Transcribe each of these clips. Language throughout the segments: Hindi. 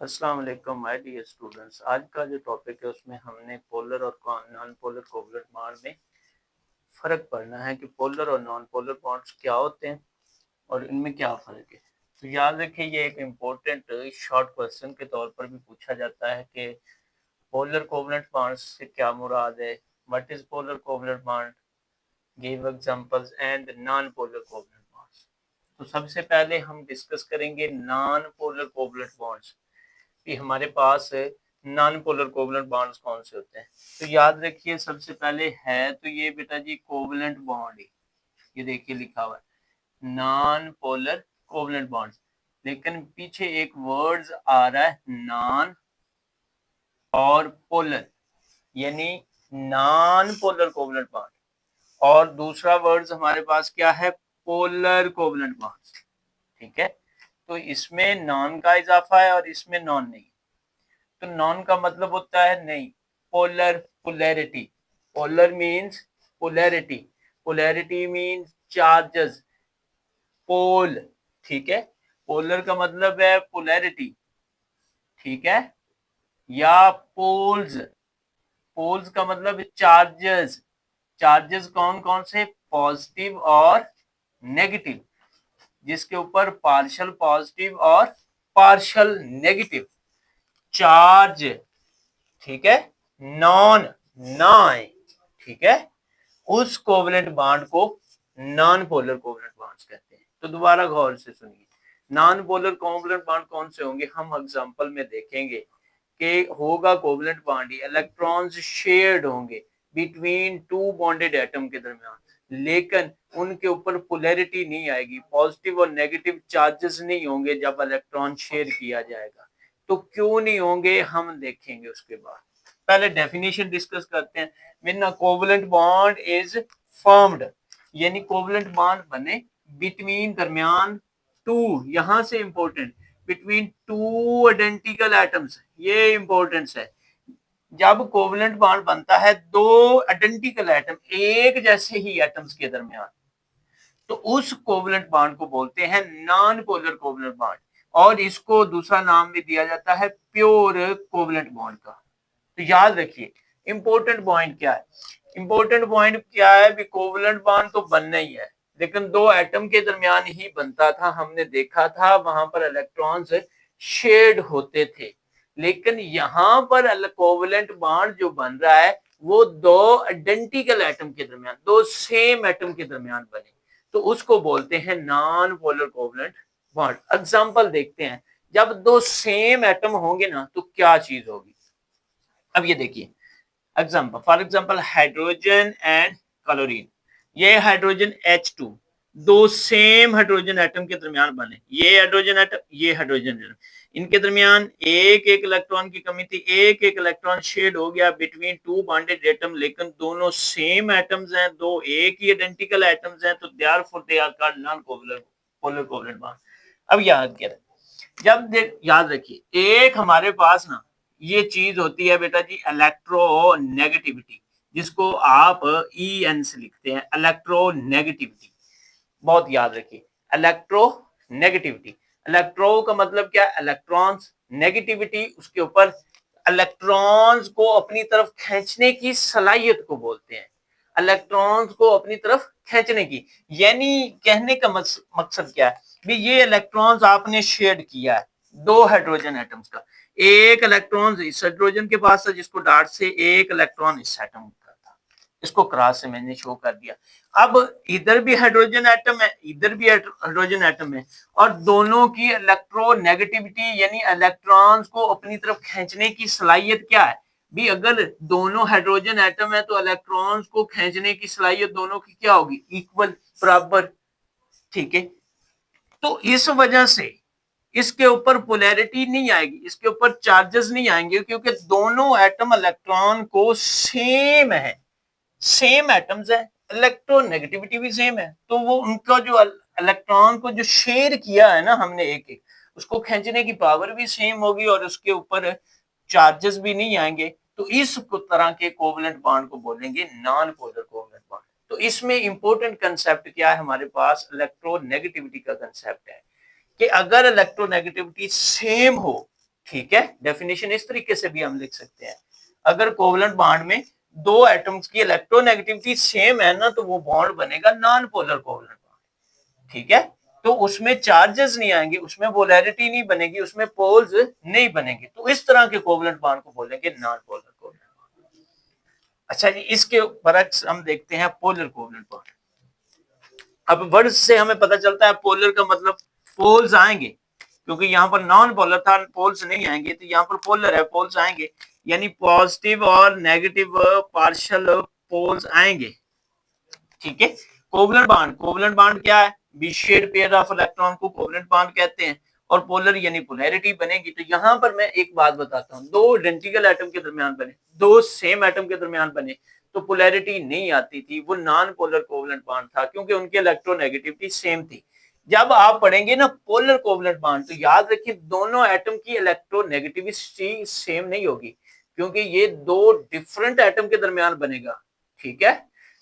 अस्सलाम वालेकुम माय डियर स्टूडेंट्स। आज का जो टॉपिक है उसमें हमने पोलर और नॉन पोलर कोवलेंट बॉन्ड में फ़र्क पढ़ना है कि पोलर और नॉन पोलर बॉन्ड्स क्या होते हैं और इनमें क्या फ़र्क है। तो याद रखिए, ये एक इम्पोर्टेंट शॉर्ट क्वेश्चन के तौर पर भी पूछा जाता है कि पोलर कोवलेंट बॉन्ड्स से क्या मुराद है, what is polar covalent bond, give examples and non polar covalent bonds. तो सबसे पहले हम डिस्कस करेंगे नॉन पोलर कोवलेंट बॉन्ड्स कि हमारे पास नॉन पोलर कोवलेंट बॉन्ड्स कौन से होते हैं। तो याद रखिए, सबसे पहले है तो ये बेटा जी कोवलेंट बॉन्ड, ये देखिए लिखा हुआ है नॉन पोलर कोवलेंट बॉन्ड्स, लेकिन पीछे एक वर्ड्स आ रहा है नॉन और पोलर, यानी नॉन पोलर कोवलेंट बॉन्ड, और दूसरा वर्ड्स हमारे पास क्या है, पोलर कोवलेंट बॉन्ड्स। ठीक है, तो इसमें नॉन का इजाफा है और इसमें नॉन नहीं। तो नॉन का मतलब होता है नहीं, polar, polarity. Polar means polarity, polarity means charges, pole. ठीक है, पोलर का मतलब है पोलैरिटी, ठीक है, या पोल्स। पोल्स का मतलब है चार्जेस। चार्जेस कौन कौन से, पॉजिटिव और नेगेटिव, जिसके ऊपर पार्शियल पॉजिटिव और पार्शियल नेगेटिव चार्ज। ठीक है, नॉन ना आए, ठीक है, उस कोवलेंट बॉन्ड को नॉन पोलर कोवलेंट बॉन्ड्स कहते हैं। तो दोबारा गौर से सुनिए, नॉन पोलर कोवलेंट बॉन्ड कौन से होंगे, हम एग्जांपल में देखेंगे कि होगा कोवलेंट बॉन्ड, इलेक्ट्रॉन्स शेयर्ड होंगे बिटवीन टू बॉन्डेड एटम के दरमियान, लेकिन उनके ऊपर पोलैरिटी नहीं आएगी, पॉजिटिव और नेगेटिव चार्जेस नहीं होंगे जब इलेक्ट्रॉन शेयर किया जाएगा। तो क्यों नहीं होंगे हम देखेंगे उसके बाद। पहले डेफिनेशन डिस्कस करते हैं। When a covalent bond is formed, यानी कोवलेंट बॉन्ड बने बिटवीन, दरमियान, टू, यहां से important, between two identical atoms, ये इंपॉर्टेंस है। जब कोवलेंट बॉन्ड बनता है दो आइडेंटिकल एटम, एक जैसे ही एटम्स के दरमियान, तो उस कोवलेंट बॉन्ड को बोलते हैं नॉन पोलर कोवलेंट बॉन्ड, और इसको दूसरा नाम भी दिया जाता है प्योर कोवलेंट बॉन्ड का। तो याद रखिए, इंपॉर्टेंट पॉइंट क्या है, इंपॉर्टेंट पॉइंट क्या है भी, कोवलेंट बॉन्ड तो बनना ही है, लेकिन दो एटम के दरमियान ही बनता था। हमने देखा था वहां पर इलेक्ट्रॉन्स शेड होते थे, लेकिन यहां पर कोवलेंट बॉन्ड जो बन रहा है वो दो आइडेंटिकल एटम के दरमियान, दो सेम एटम के दरमियान बने, तो उसको बोलते हैं non polar covalent bond. Example देखते हैं, जब दो सेम एटम होंगे ना तो क्या चीज होगी। अब ये देखिए example, for example hydrogen and chlorine, ये हाइड्रोजन H2, दो सेम हाइड्रोजन एटम के दरमियान बने, ये हाइड्रोजन एटम, ये हाइड्रोजन एटम, इनके दरमियान एक एक इलेक्ट्रॉन की कमी थी, एक एक इलेक्ट्रॉन शेड हो गया बिटवीन टू बॉन्डेड एटम, लेकिन दोनों सेम एटम्स हैं, दो एक ही आइडेंटिकल एटम्स हैं, तो therefore they are called non polar covalent bond. अब याद करें, जब याद रखिए, एक हमारे पास ना ये चीज होती है बेटा जी इलेक्ट्रोनेगेटिविटी, जिसको आप EN से लिखते हैं, इलेक्ट्रोनेगेटिविटी। बहुत याद रखिए, इलेक्ट्रोनेगेटिविटी, इलेक्ट्रो का मतलब क्या, इलेक्ट्रॉन्स, नेगेटिविटी उसके ऊपर इलेक्ट्रॉन्स को अपनी तरफ खींचने की सलाहियत को बोलते हैं, इलेक्ट्रॉन्स को अपनी तरफ खींचने की। यानी कहने का मकसद क्या है भी, ये इलेक्ट्रॉन्स आपने शेड किया है दो हाइड्रोजन एटम्स का, एक इलेक्ट्रॉन इस हाइड्रोजन के पास था जिसको डार्ट से, एक इलेक्ट्रॉन इस एटम का था, इसको क्रॉस से मैंने शो कर दिया। अब इधर भी हाइड्रोजन एटम है, इधर भी हाइड्रोजन एटम है, और दोनों की इलेक्ट्रोनेगेटिविटी यानी इलेक्ट्रॉन्स को अपनी तरफ खींचने की सलाहियत क्या है भी, अगर दोनों हाइड्रोजन एटम है तो इलेक्ट्रॉन्स को खींचने की सलाहियत दोनों की क्या होगी, इक्वल, बराबर। ठीक है, तो इस वजह से इसके ऊपर पोलैरिटी नहीं आएगी, इसके ऊपर चार्जेस नहीं आएंगे, क्योंकि दोनों एटम इलेक्ट्रॉन को सेम है, सेम एटम्स है, इलेक्ट्रोनेगेटिविटी भी सेम है, तो वो उनका जो इलेक्ट्रॉन को जो शेयर किया है ना हमने एक एक, उसको खींचने की पावर भी सेम होगी और उसके ऊपर चार्जेस भी नहीं आएंगे। तो इस तरह के कोवलेंट बॉन्ड को बोलेंगे नॉन पोलर कोवलेंट बॉन्ड। तो इसमें इंपॉर्टेंट कंसेप्ट क्या है हमारे पास, इलेक्ट्रोनेगेटिविटी का कंसेप्ट है कि अगर इलेक्ट्रोनेगेटिविटी सेम हो ठीक है, डेफिनेशन इस तरीके से भी हम लिख सकते हैं, अगर कोवलेंट बॉन्ड में दो एटम्स की इलेक्ट्रोनेगेटिविटी सेम है ना, तो वो बॉन्ड बनेगा नॉन पोलर कोवलेंट बॉन्ड। ठीक है, तो उसमें चार्जेस नहीं आएंगे, उसमें पोलैरिटी नहीं बनेगी, उसमें पोल्स नहीं बनेंगे, तो इस तरह के कोवलेंट बॉन्ड को बोलेंगे नॉन पोलर कोवलेंट बॉन्ड। अच्छा जी, इसके बरक्स हम देखते हैं पोलर कोवलेंट बॉन्ड। अब वर्ड से हमें पता चलता है पोलर का मतलब पोल्स आएंगे, क्योंकि यहाँ पर नॉन पोलर था, पोल्स नहीं आएंगे, तो यहाँ पर पोलर है, पोल्स आएंगे, यानी पॉजिटिव और नेगेटिव पार्शियल पोल्स आएंगे। ठीक है, कोवलेंट बॉन्ड क्या है, be shared pair of electron को कोवलेंट बॉन्ड कहते हैं, और पोलर यानी पोलैरिटी बनेगी। तो यहाँ पर मैं एक बात बताता हूँ, दो आइडेंटिकल एटम के दरमियान बने, दो सेम एटम के दरमियान बने, तो पोलैरिटी नहीं आती थी, वो नॉन पोलर कोवलेंट बॉन्ड था, क्योंकि उनकी इलेक्ट्रोनेगेटिविटी सेम थी। जब आप पढ़ेंगे ना पोलर कोवलेंट बॉन्ड, तो याद रखिए दोनों एटम की इलेक्ट्रोनेगेटिविटी सेम नहीं होगी, क्योंकि ये दो डिफरेंट एटम के दरमियान बनेगा। ठीक है,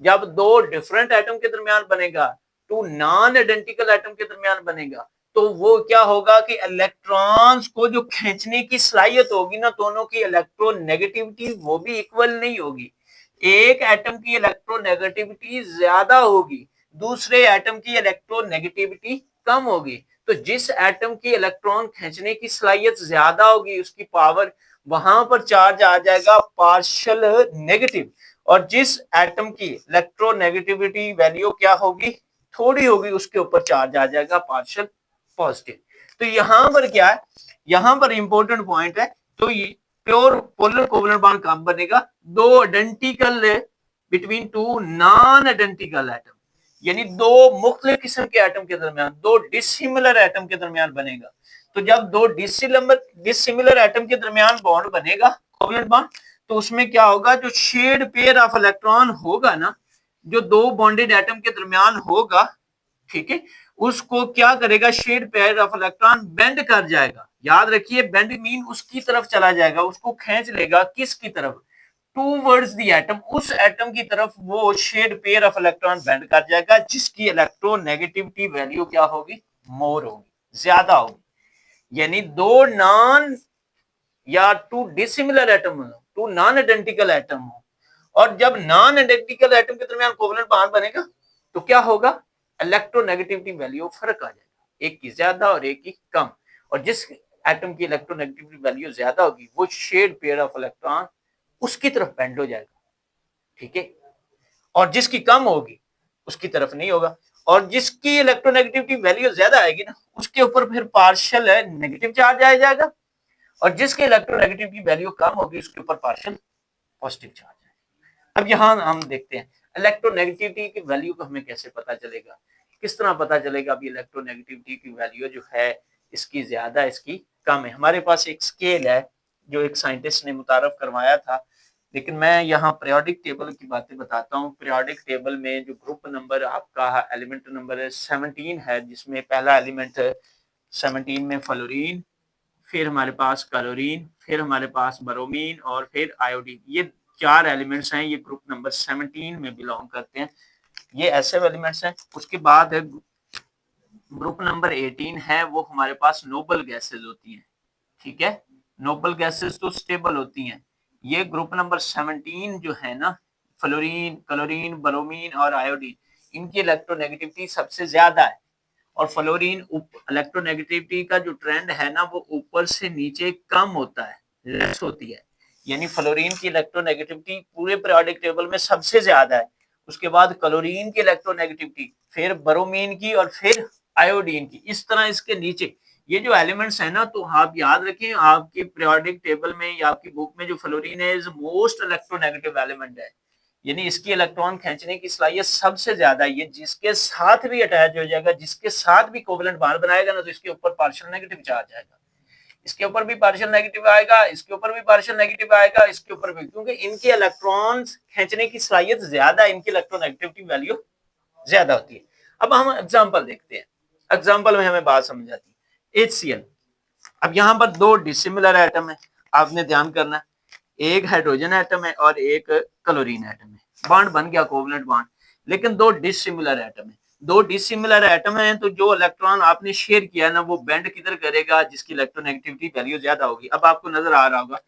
जब दो डिफरेंट एटम के दरमियान बनेगा, टू नॉन आइडेंटिकल एटम के दरमियान बनेगा, तो वो क्या होगा कि इलेक्ट्रॉन्स को जो खींचने की सलाहियत होगी ना, दोनों की इलेक्ट्रोनेगेटिविटी वो भी इक्वल नहीं होगी। एक एटम की इलेक्ट्रोनेगेटिविटी ज्यादा होगी, दूसरे एटम की इलेक्ट्रोनेगेटिविटी कम होगी। तो जिस एटम की इलेक्ट्रॉन खींचने की सलाहियत ज्यादा होगी, उसकी पावर, वहां पर चार्ज आ जाएगा पार्शियल नेगेटिव, और जिस एटम की इलेक्ट्रोनेगेटिविटी वैल्यू क्या होगी, थोड़ी होगी, उसके ऊपर चार्ज आ जाएगा पार्शियल पॉजिटिव। तो यहां पर क्या है, यहां पर इंपॉर्टेंट पॉइंट है, तो ये प्योर पोलर कोवलेंट बॉन्ड कब बनेगा, दो identical between two non identical atom, यानी दो मुख्तलिफ किस्म के एटम के दरमियान, दो डिसिमिलर एटम के दरमियान बनेगा। तो जब दो डिसिमिलर एटम के दरमियान बॉन्ड बनेगा कोवलेंट बॉन्ड, तो उसमें क्या होगा, जो शेड पेयर ऑफ इलेक्ट्रॉन होगा ना, जो दो बॉन्डेड एटम के दरमियान होगा, ठीक है, उसको क्या करेगा, shared pair of electron bend कर जाएगा। याद रखिए, बेंड मीन उसकी तरफ चला जाएगा, उसको खींच लेगा, किसकी तरफ, टूवर्ड्स द एटम, उस एटम की तरफ वो shared pair of electron bend कर जाएगा, जिसकी इलेक्ट्रोनेगेटिविटी वैल्यू क्या होगी, मोर होगी, ज्यादा होगी। यानी दो नॉन या टू डिसिमिलर एटम हो, टू नॉन आइडेंटिकल एटम हो, और जब नॉन आइडेंटिकल एटम के दरमियान कोवलेंट बॉन्ड बनेगा, तो क्या होगा, इलेक्ट्रोनेगेटिविटी वैल्यू फर्क आ जाएगा, एक की ज्यादा और एक की कम, और जिस एटम की इलेक्ट्रोनेगेटिविटी वैल्यू ज्यादा होगी, वो शेड पेयर ऑफ इलेक्ट्रॉन उसकी तरफ बेंड हो जाएगा। ठीक है, और जिसकी कम होगी उसकी तरफ नहीं होगा, और जिसकी इलेक्ट्रोनेगेटिविटी वैल्यू ज्यादा आएगी ना, उसके ऊपर फिर पार्शियल नेगेटिव चार्ज आ जाएगा, और जिसके इलेक्ट्रोनेगेटिविटी वैल्यू कम होगी उसके ऊपर पार्शियल पॉजिटिव चार्ज है। अब यहां हम देखते हैं इलेक्ट्रोनेगेटिविटी की वैल्यू को हमें कैसे पता चलेगा, किस तरह पता चलेगा अभी इलेक्ट्रोनेगेटिविटी की वैल्यू जो है, इसकी ज्यादा इसकी कम है। हमारे पास एक स्केल है जो एक साइंटिस्ट ने मुतारफ करवाया था, लेकिन मैं यहाँ पीरियोडिक टेबल की बातें बताता हूँ। पीरियोडिक टेबल में जो ग्रुप नंबर आपका एलिमेंट नंबर 17 है, जिसमें पहला एलिमेंट 17 में फ्लोरीन, फिर हमारे पास क्लोरीन, फिर हमारे पास ब्रोमीन, और फिर आयोडीन, ये चार एलिमेंट्स हैं, ये ग्रुप नंबर 17 में बिलोंग करते हैं, ये ऐसे एलिमेंट्स हैं। उसके बाद ग्रुप नंबर 18 है, वो हमारे पास नोबल गैसेस होती हैं। ठीक है, नोबल गैसेस तो स्टेबल होती हैं। ये ग्रुप नंबर 17 जो है ना, फ्लोरीन, क्लोरीन, ब्रोमीन और आयोडीन, इनकी इलेक्ट्रोनेगेटिविटी सबसे ज्यादा है, और फ्लोरीन इलेक्ट्रोनेगेटिविटी का जो ट्रेंड है ना, वो ऊपर से नीचे कम होता है, लेस होती है, यानी फ्लोरीन की इलेक्ट्रोनेगेटिविटी पूरे पीरियोडिक टेबल में सबसे ज्यादा है। उसके बाद क्लोरीन की इलेक्ट्रोनेगेटिविटी, फिर ब्रोमीन की, और फिर आयोडीन की, इस तरह इसके नीचे ये जो एलिमेंट्स है ना, तो आप याद रखें आपके पीरियोडिक टेबल में या आपकी बुक में जो फ्लोरीन है इज मोस्ट इलेक्ट्रोनेगेटिव एलिमेंट है, यानी इसकी इलेक्ट्रॉन खींचने की सलाहियत सबसे ज्यादा, ये जिसके साथ भी अटैच हो जाएगा, जिसके साथ भी कोवलेंट बॉन्ड बनाएगा ना, तो इसके ऊपर पार्शियल नेगेटिव चार्ज आएगा, इसके ऊपर भी पार्शियल नेगेटिव आएगा, इसके ऊपर भी पार्शियल नेगेटिव आएगा, इसके ऊपर भी, क्योंकि इनके इलेक्ट्रॉन्स खींचने की सलाहियत ज्यादा, इनकी इलेक्ट्रोनेगेटिविटी वैल्यू ज्यादा होती है। अब हम एग्जांपल देखते हैं, एग्जांपल में हमें बात समझ आती है। HCl, अब यहाँ पर दो डिसिमिलर एटम है, आपने ध्यान करना है, एक हाइड्रोजन एटम है और एक क्लोरीन एटम है, बॉन्ड बन गया कोवलेंट बॉन्ड, लेकिन दो डिसिमिलर एटम है। दो डिसिमिलर एटम हैं तो जो इलेक्ट्रॉन आपने शेयर किया ना वो बेंड किधर करेगा, जिसकी इलेक्ट्रोनेगेटिविटी वैल्यू ज्यादा होगी। अब आपको नजर आ रहा होगा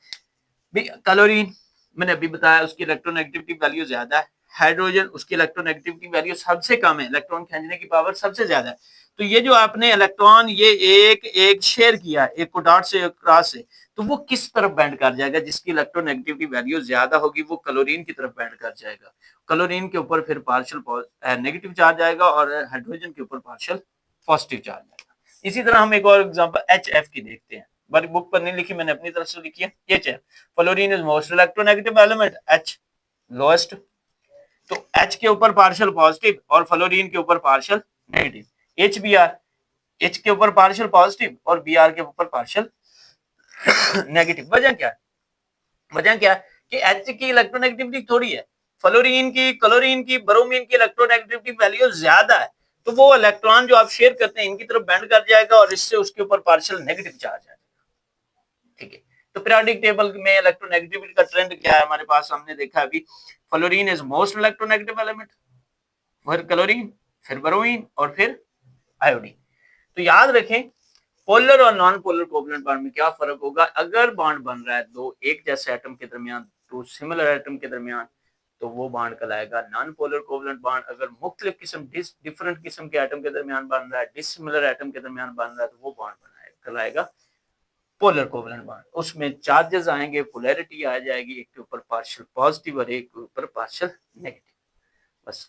क्लोरीन मैंने अभी बताया उसकी इलेक्ट्रोनेगेटिविटी वैल्यू ज्यादा है, हाइड्रोजन उसकी इलेक्ट्रोनेगेटिविटी वैल्यू सबसे कम है, इलेक्ट्रॉन खींचने की पावर सबसे ज्यादा है। तो ये जो आपने इलेक्ट्रॉन ये एक एक शेयर किया एक को डॉट से क्रॉस से, तो वो किस तरफ बैंड कर जाएगा, जिसकी इलेक्ट्रोनेगेटिविटी वैल्यू ज्यादा होगी वो क्लोरीन की तरफ बैंड कर जाएगा। क्लोरीन के ऊपर फिर पार्शियल नेगेटिव चार्ज आएगा और हाइड्रोजन के ऊपर पार्शियल पॉजिटिव चार्ज आएगा। इसी तरह हम एक और एग्जांपल HF की देखते हैं, बड़ी बुक पर नहीं लिखी मैंने अपनी तरफ से लिखी है। HF fluorine is most electronegative element, H lowest. तो H के ऊपर पार्शियल पॉजिटिव और फ्लोरीन के ऊपर पार्शियल नेगेटिव। HBr H के ऊपर पार्शियल पॉजिटिव और Br के ऊपर पार्शियल नेगेटिव। वजह क्या है? वजह क्या है कि H की इलेक्ट्रोनेगेटिविटी थोड़ी है, फ्लोरीन की क्लोरीन की ब्रोमीन की इलेक्ट्रोनेगेटिविटी वैल्यू ज्यादा है, तो वो इलेक्ट्रॉन जो आप शेयर करते हैं इनकी तरफ बैंड कर जाएगा और इससे उसके ऊपर पार्शियल नेगेटिव चार्ज आएगा। ठीक है, तो पीरियोडिक टेबल में इलेक्ट्रोनेगेटिविटी का ट्रेंड क्या है हमारे पास, हमने देखा अभी fluorine is most electronegative element, फिर क्लोरीन, फिर ब्रोमीन और फिर आयोडीन। तो याद रखें पोलर और नॉन पोलर कोवलेंट बॉन्ड में क्या फर्क होगा। अगर बॉन्ड बन रहा है दो एक जैसे एटम के दरमियान, दो सिमिलर एटम के दरमियान, तो वो बॉन्ड कहलाएगा नॉन पोलर कोवलेंट बॉन्ड। अगर मुख्तलिफ किस्म डिफरेंट किस्म के एटम के दरमियान बन रहा है, डिसिमिलर एटम के दरमियान बन रहा है, तो वो बॉन्ड कहलाएगा पोलर कोवलेंट बॉन्ड। उसमें चार्जेस आएंगे, पोलैरिटी आ जाएगी, एक के ऊपर पार्शियल पॉजिटिव और एक के ऊपर पार्शियल नेगेटिव। बस।